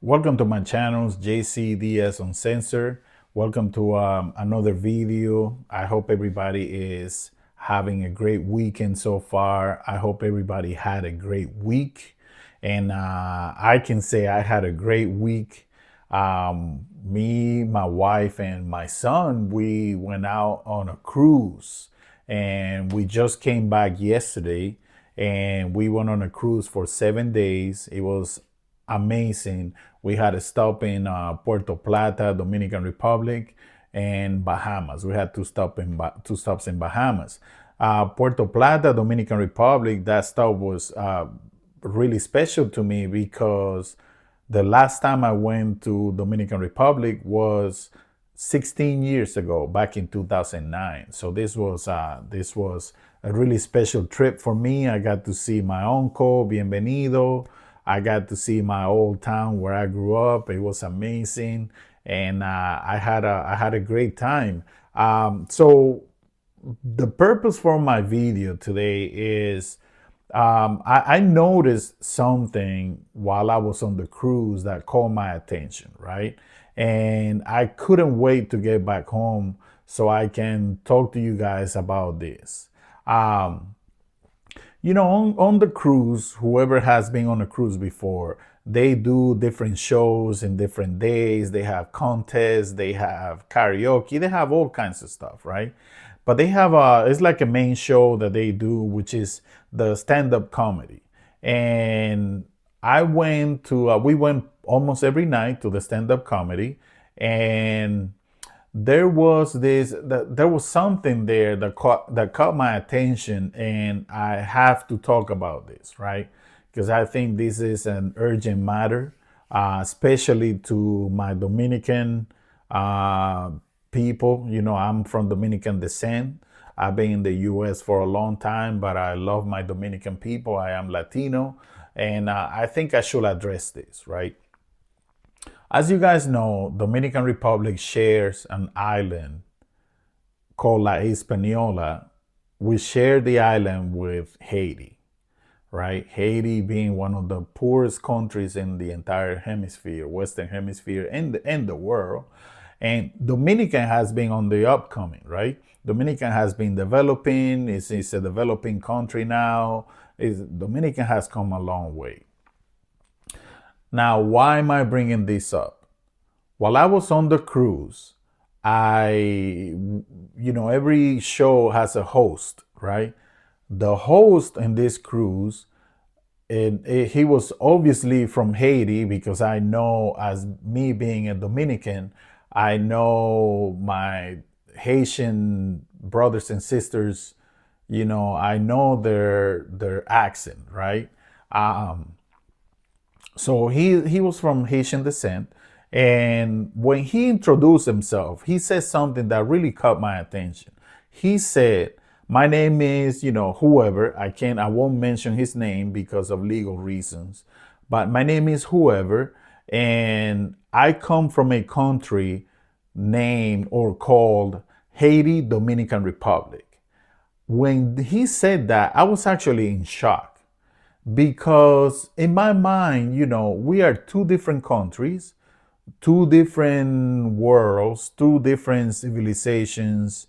Welcome to my channels, JCDS Uncensored. Welcome to another video. I hope everybody is having a great weekend so far. I hope everybody had a great week. And I can say I had a great week. Me, my wife, and my son, we went out on a cruise. And we just came back yesterday. And we went on a cruise for 7 days. It was amazing. We had a stop in Puerto Plata, Dominican Republic, and Bahamas. We had two stops in Bahamas. Puerto Plata, Dominican Republic. That stop was really special to me because the last time I went to Dominican Republic was 16 years ago, back in 2009. So this was a really special trip for me. I got to see my uncle, Bienvenido. I got to see my old town where I grew up. It was amazing, and I had a great time. So the purpose for my video today is I noticed something while I was on the cruise that caught my attention, right? And I couldn't wait to get back home so I can talk to you guys about this. On the cruise, whoever has been on a cruise before, they do different shows in different days. They have contests, they have karaoke, they have all kinds of stuff, right? But they have it's like a main show that they do, which is the stand-up comedy. And we went almost every night to the stand-up comedy, and there was something there that caught my attention, and I have to talk about this, right? Because I think this is an urgent matter, especially to my Dominican people. I'm from Dominican descent. I've been in the U.S. for a long time, but I love my Dominican people. I am Latino, and I think I should address this, right? As you guys know, Dominican Republic shares an island called La Hispaniola. We share the island with Haiti, right? Haiti being one of the poorest countries in the entire hemisphere, Western hemisphere, and the world. And Dominican has been on the upcoming, right? Dominican has been developing. It's a developing country now. Dominican has come a long way. Now, why am I bringing this up? While I was on the cruise, every show has a host, right? The host in this cruise, he was obviously from Haiti, because I know, as me being a Dominican, I know my Haitian brothers and sisters, I know their accent, right? So he was from Haitian descent, and when he introduced himself, he said something that really caught my attention. He said, "My name is, whoever. I won't mention his name because of legal reasons, but my name is whoever, and I come from a country named or called Haiti, Dominican Republic." When he said that, I was actually in shock. Because in my mind, we are two different countries, two different worlds, two different civilizations,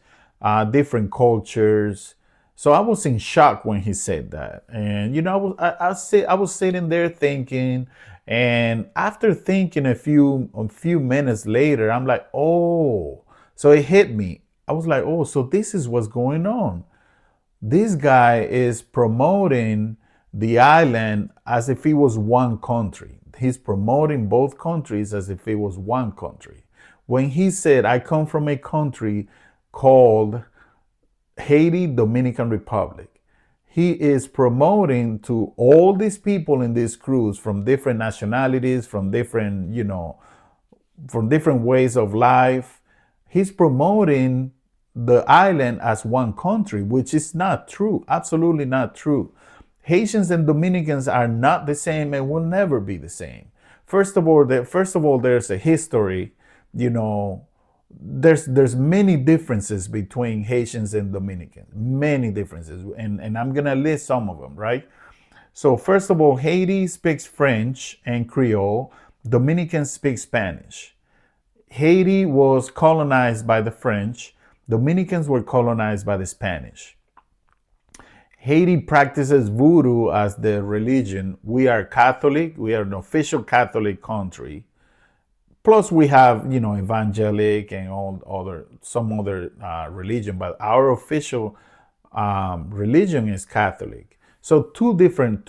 different cultures. So I was in shock when he said that. And, I was sitting there thinking, and after thinking a few minutes later, I'm like, oh, so it hit me. I was like, oh, so this is what's going on. This guy is promoting the island as if it was one country. He's promoting both countries as if it was one country. When he said, "I come from a country called Haiti, Dominican Republic," he is promoting to all these people in this cruise from different nationalities, from different ways of life. He's promoting the island as one country, which is not true. Absolutely not true. Haitians and Dominicans are not the same and will never be the same. First of all, there's a history. There's many differences between Haitians and Dominicans. Many differences, and I'm gonna list some of them, right? So first of all, Haiti speaks French and Creole. Dominicans speak Spanish. Haiti was colonized by the French. Dominicans were colonized by the Spanish. Haiti practices voodoo as the religion. We are Catholic. We are an official Catholic country. Plus, we have evangelic and all other some other religion, but our official religion is Catholic. So two different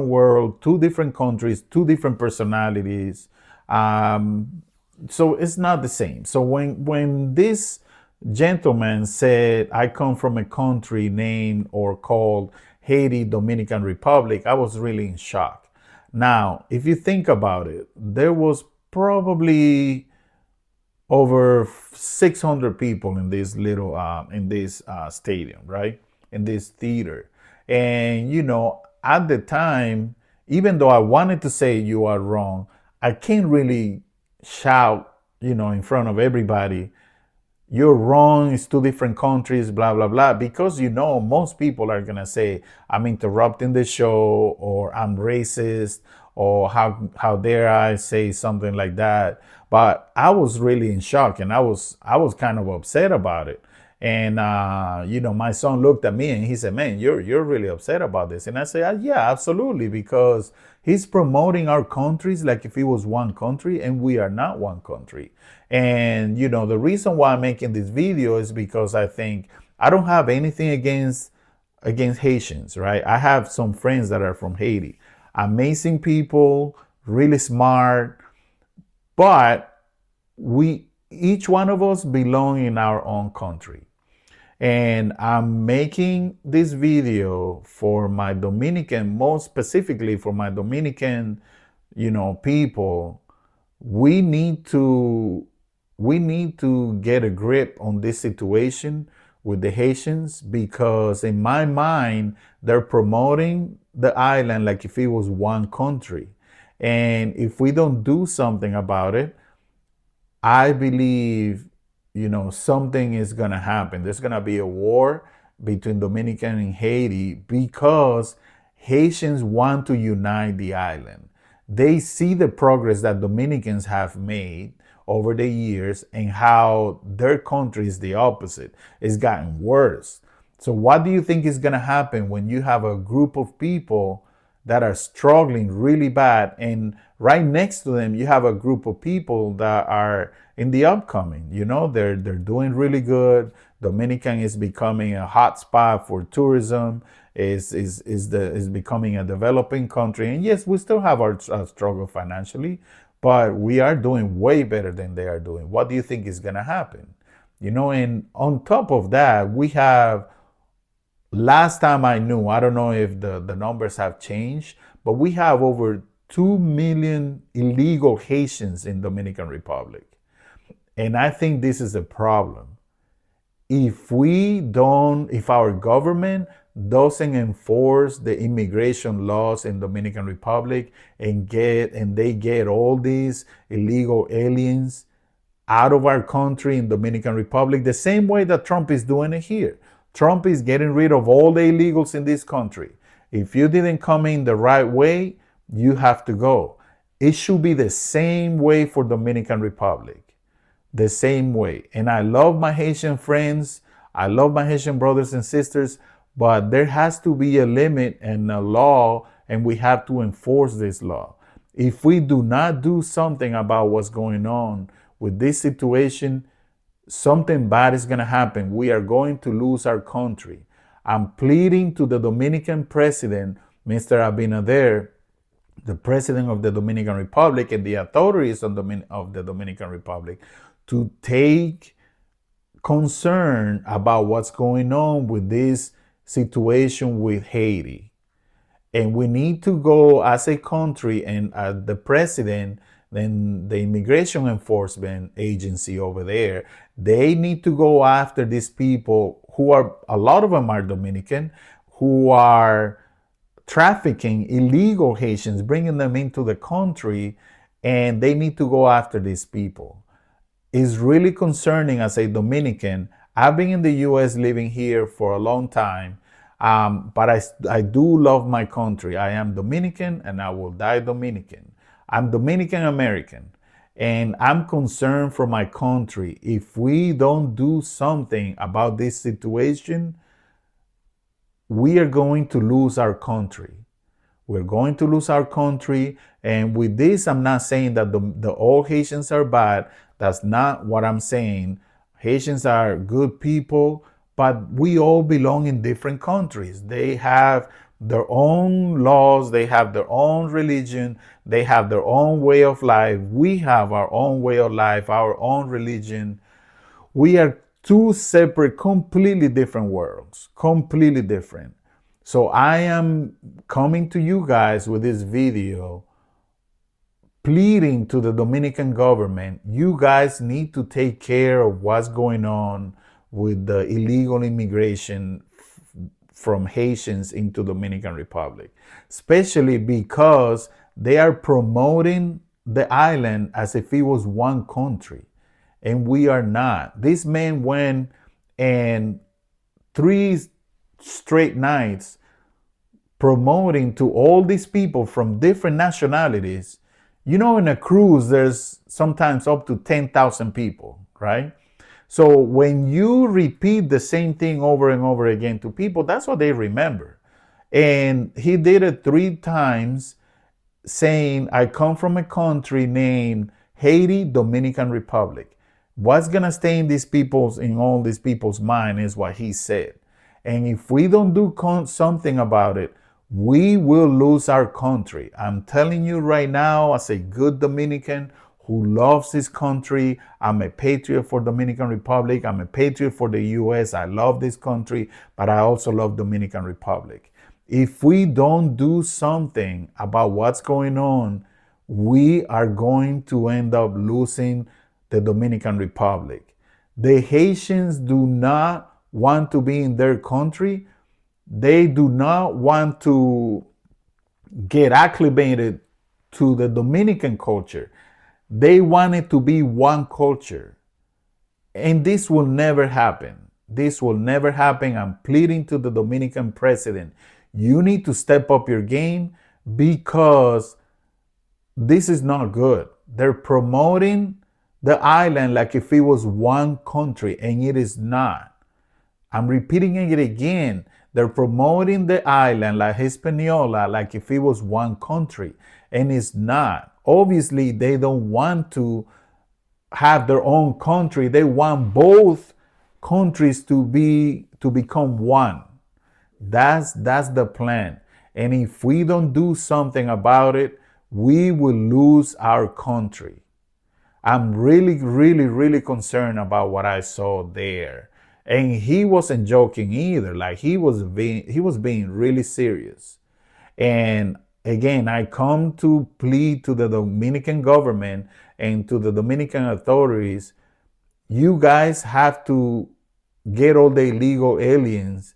world, two different countries, two different personalities. So it's not the same. So when this gentleman said, "I come from a country named or called Haiti Dominican Republic," I was really in shock. Now, if you think about it, there was probably over 600 people in this little in this stadium, right? In this theater. And at the time, even though I wanted to say you are wrong, I can't really shout, in front of everybody, "You're wrong, it's two different countries, blah blah blah," because most people are gonna say I'm interrupting the show, or I'm racist, or how dare I say something like that. But I was really in shock, and I was kind of upset about it. And my son looked at me and he said, "Man, you're really upset about this." And I said, "Yeah, absolutely, because he's promoting our countries like if it was one country, and we are not one country." And the reason why I'm making this video is because I think I don't have anything against Haitians, right? I have some friends that are from Haiti. Amazing people, really smart, but we each one of us belong in our own country. And I'm making this video for my Dominican, most specifically for my Dominican, people. We need to get a grip on this situation with the Haitians, because in my mind they're promoting the island like if it was one country. And if we don't do something about it, I believe, something is going to happen. There's going to be a war between Dominican and Haiti, because Haitians want to unite the island. They see the progress that Dominicans have made over the years, and how their country is the opposite. It's gotten worse. So what do you think is going to happen when you have a group of people that are struggling really bad, and right next to them you have a group of people that are in the upcoming? They're doing really good. Dominican is becoming a hot spot for tourism. Is becoming a developing country. And yes, we still have our struggle financially, but we are doing way better than they are doing. What do you think is going to happen? And on top of that, we have, last time I knew, I don't know if the numbers have changed, but we have over 2 million illegal Haitians in Dominican Republic. And I think this is a problem. If our government doesn't enforce the immigration laws in Dominican Republic, and they get all these illegal aliens out of our country in Dominican Republic, the same way that Trump is doing it here. Trump is getting rid of all the illegals in this country. If you didn't come in the right way, you have to go. It should be the same way for Dominican Republic. The same way. And I love my Haitian friends. I love my Haitian brothers and sisters, but there has to be a limit and a law, and we have to enforce this law. If we do not do something about what's going on with this situation, something bad is going to happen. We are going to lose our country. I'm pleading to the Dominican president, Mr. Abinader, the president of the Dominican Republic, and the authorities of the Dominican Republic, to take concern about what's going on with this situation with Haiti. And we need to go as a country, and the president, then the immigration enforcement agency over there, they need to go after these people who are, a lot of them are Dominican, who are trafficking illegal Haitians, bringing them into the country, and they need to go after these people. It's really concerning as a Dominican. I've been in the U.S. living here for a long time, but I do love my country. I am Dominican, and I will die Dominican. I'm Dominican American, and I'm concerned for my country. If we don't do something about this situation, we are going to lose our country. We're going to lose our country. And with this, I'm not saying that the all Haitians are bad. That's not what I'm saying. Haitians are good people, but we all belong in different countries. They have their own laws, they have their own religion, they have their own way of life. We have our own way of life, our own religion. We are two separate, completely different worlds, completely different. So I am coming to you guys with this video pleading to the Dominican government. You guys need to take care of what's going on with the illegal immigration from Haitians into Dominican Republic, especially because they are promoting the island as if it was one country, and we are not. This man went and 3 straight nights promoting to all these people from different nationalities. You know, in a cruise, there's sometimes up to 10,000 people, right? So when you repeat the same thing over and over again to people, that's what they remember. And he did it 3 times, saying, I come from a country named Haiti, Dominican Republic. What's gonna stay in all these people's mind is what he said. And if we don't do something about it, we will lose our country. I'm telling you right now, as a good Dominican who loves his country, I'm a patriot for Dominican Republic. I'm a patriot for the U.S. I love this country, but I also love Dominican Republic. If we don't do something about what's going on, we are going to end up losing the Dominican Republic. The Haitians do not want to be in their country. They do not want to get acclimated to the Dominican culture. They want it to be one culture. And this will never happen. This will never happen. I'm pleading to the Dominican president. You need to step up your game, because this is not good. They're promoting the island like if it was one country, and it is not. I'm repeating it again. They're promoting the island like Hispaniola like if it was one country, and it's not. Obviously, they don't want to have their own country. They want both countries to become one. That's the plan. And if we don't do something about it, we will lose our country. I'm really, really, really concerned about what I saw there. And he wasn't joking either. Like he was being really serious. And again, I come to plead to the Dominican government and to the Dominican authorities. You guys have to get all the illegal aliens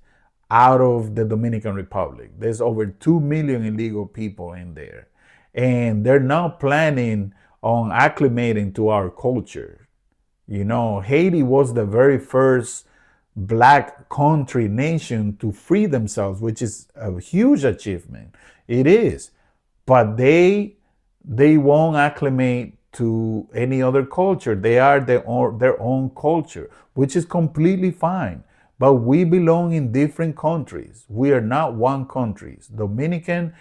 out of the Dominican Republic. There's over 2 million illegal people in there. And they're now planning on acclimating to our culture. You know, Haiti was the very first black country nation to free themselves, which is a huge achievement. It is. But they won't acclimate to any other culture. They are their own culture, which is completely fine. But we belong in different countries. We are not one country. Dominicans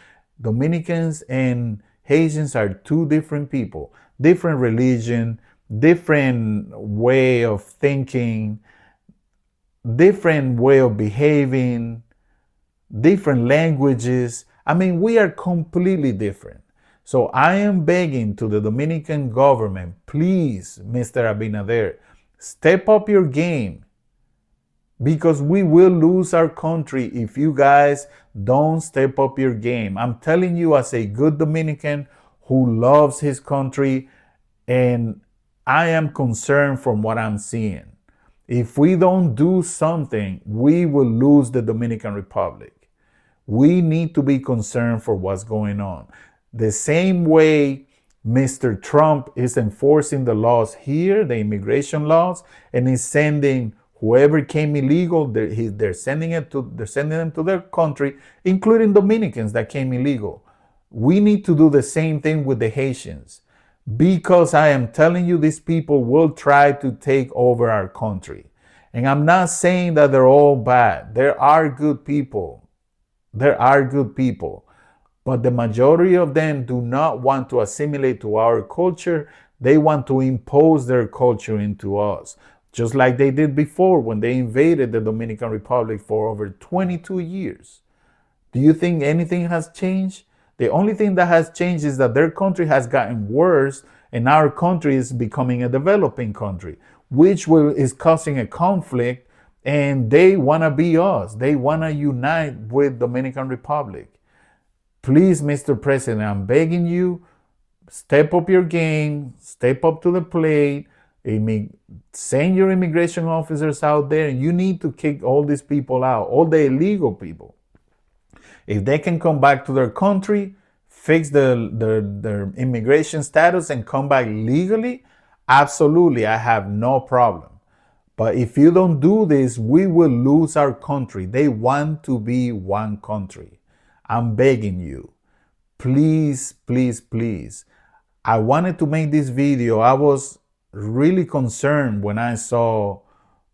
and Haitians are two different people, different religion, different way of thinking, different way of behaving, different languages. I mean, we are completely different. So I am begging to the Dominican government, please, Mr. Abinader, step up your game, because we will lose our country if you guys don't step up your game. I'm telling you, as a good Dominican who loves his country, and I am concerned from what I'm seeing. If we don't do something, we will lose the Dominican Republic. We need to be concerned for what's going on. The same way Mr. Trump is enforcing the laws here, the immigration laws, and is sending whoever came illegal, they're sending them to their country, including Dominicans that came illegal. We need to do the same thing with the Haitians, because I am telling you, these people will try to take over our country. And I'm not saying that they're all bad. There are good people. There are good people. But the majority of them do not want to assimilate to our culture. They want to impose their culture into us, just like they did before when they invaded the Dominican Republic for over 22 years. Do you think anything has changed? The only thing that has changed is that their country has gotten worse and our country is becoming a developing country, which is causing a conflict, and they want to be us. They want to unite with Dominican Republic. Please, Mr. President, I'm begging you, step up your game, step up to the plate, send your immigration officers out there, and you need to kick all these people out, all the illegal people. If they can come back to their country, fix their immigration status, and come back legally, absolutely, I have no problem. But if you don't do this, we will lose our country. They want to be one country. I'm begging you. Please, please, please. I wanted to make this video. I was really concerned when I saw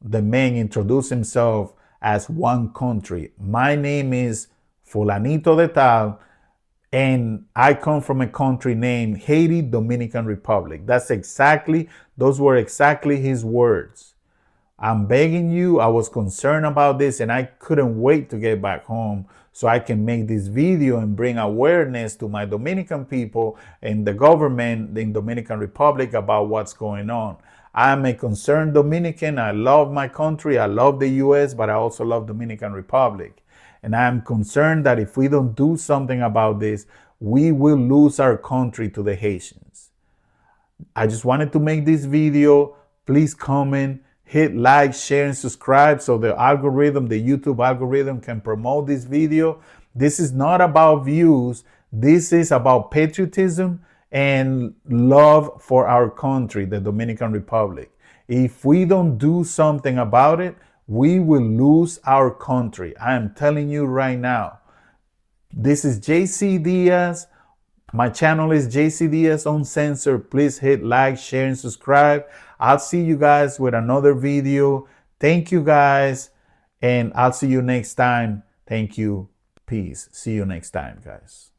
the man introduce himself as one country. My name is Fulanito de Tal, and I come from a country named Haiti, Dominican Republic. Those were exactly his words. I'm begging you, I was concerned about this and I couldn't wait to get back home so I can make this video and bring awareness to my Dominican people and the government in Dominican Republic about what's going on. I'm a concerned Dominican. I love my country. I love the US, but I also love Dominican Republic. And I'm concerned that if we don't do something about this, we will lose our country to the Haitians. I just wanted to make this video. Please comment, hit like, share, and subscribe so the YouTube algorithm can promote this video. This is not about views. This is about patriotism and love for our country, the Dominican Republic. If we don't do something about it, we will lose our country. I am telling you right now. This is JC Diaz. My channel is JC Diaz Uncensored. Please hit like, share, and subscribe. I'll see you guys with another video. Thank you guys, and I'll see you next time. Thank you. Peace. See you next time, guys.